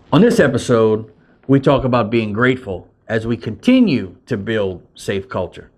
On this episode, we talk about being grateful as we continue to build safe culture.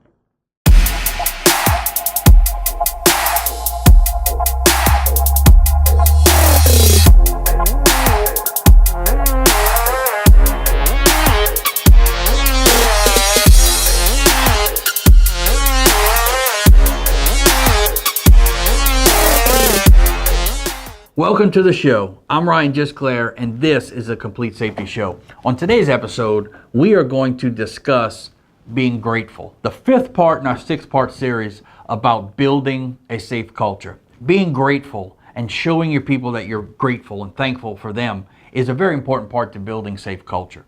Welcome to the show. I'm Ryan Gisclair, and this is a Complete Safety Show. On today's episode, we are going to discuss being grateful. The fifth part in our six-part series about building a safe culture. Being grateful and showing your people that you're grateful and thankful for them is a very important part to building safe culture.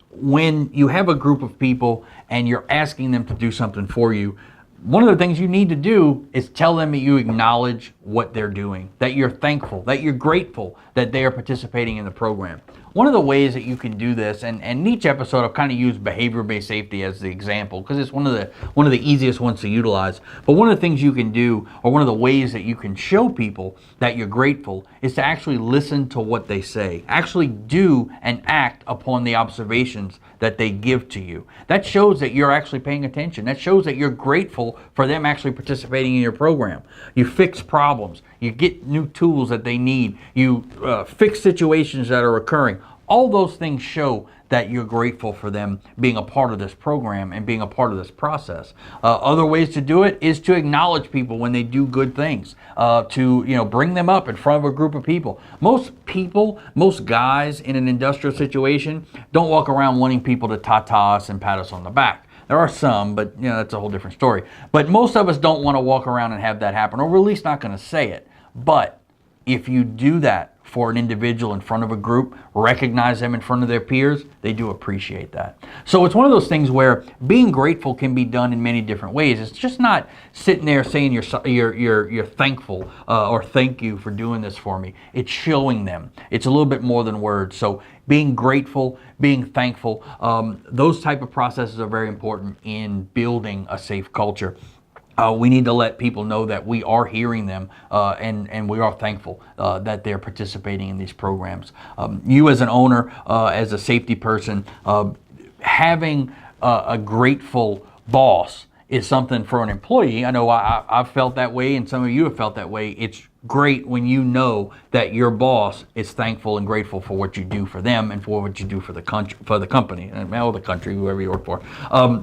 When you have a group of people and you're asking them to do something for you, one of the things you need to do is tell them that you acknowledge what they're doing, that you're thankful, that you're grateful that they are participating in the program. One of the ways that you can do this, and in each episode I've kind of used behavior-based safety as the example because it's one of the easiest ones to utilize. But one of the things you can do, or one of the ways that you can show people that you're grateful, is to actually listen to what they say. Actually do and act upon the observations that they give to you. That shows that you're actually paying attention. That shows that you're grateful for them actually participating in your program. You fix problems. You get new tools that they need. You fix situations that are occurring. All those things show that you're grateful for them being a part of this program and being a part of this process. Other ways to do it is to acknowledge people when they do good things, to bring them up in front of a group of people. Most guys in an industrial situation don't walk around wanting people to ta-ta us and pat us on the back. There are some, but that's a whole different story. But most of us don't want to walk around and have that happen, or we're at least not going to say it. But if you do that for an individual in front of a group, recognize them in front of their peers, they do appreciate that. So it's one of those things where being grateful can be done in many different ways. It's just not sitting there saying you're thankful or thank you for doing this for me. It's showing them. It's a little bit more than words. So being grateful, being thankful, those type of processes are very important in building a safe culture. We need to let people know that we are hearing them and we are thankful that they're participating in these programs. You as an owner, as a safety person, having a grateful boss is something for an employee. I know I've felt that way, and some of you have felt that way. It's great when you know that your boss is thankful and grateful for what you do for them and for what you do for the country, for the company, and the country, whoever you work for.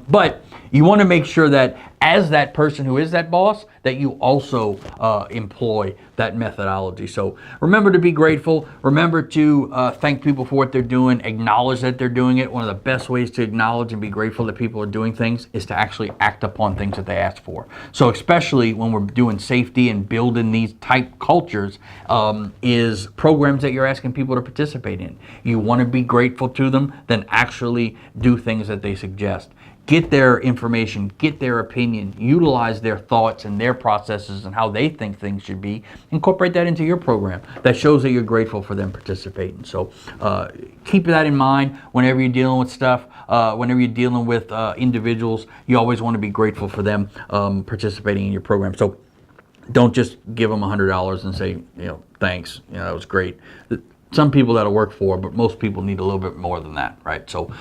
But you want to make sure that as that person who is that boss, that you also employ that methodology. So remember to be grateful. Remember to thank people for what they're doing. Acknowledge that they're doing it. One of the best ways to acknowledge and be grateful that people are doing things is to actually act upon things that they ask for. So especially when we're doing safety and building these type cultures, is programs that you're asking people to participate in. You want to be grateful to them, then actually do things that they suggest. Get their information, get their opinion, utilize their thoughts and their processes and how they think things should be. Incorporate that into your program. That shows that you're grateful for them participating. So keep that in mind whenever you're dealing with stuff, whenever you're dealing with individuals. You always want to be grateful for them participating in your program. So don't just give them $100 and say, thanks, that was great. Some people that'll work for, but most people need a little bit more than that, right? So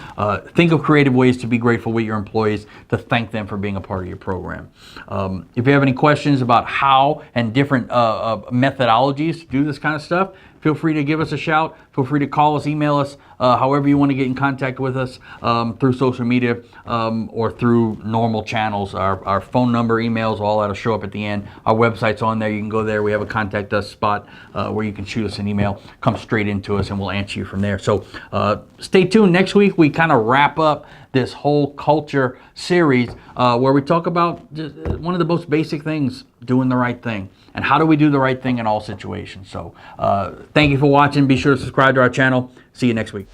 think of creative ways to be grateful with your employees, to thank them for being a part of your program. If you have any questions about how and different methodologies to do this kind of stuff, feel free to give us a shout. Feel free to call us, email us, however you want to get in contact with us through social media or through normal channels. Our phone number, emails, all that'll show up at the end. Our website's on there. You can go there. We have a contact us spot where you can shoot us an email. Come straight into us and we'll answer you from there. So stay tuned. Next week we kind of wrap up this whole culture series where we talk about just one of the most basic things, doing the right thing. And how do we do the right thing in all situations? So thank you for watching. Be sure to subscribe to our channel. See you next week.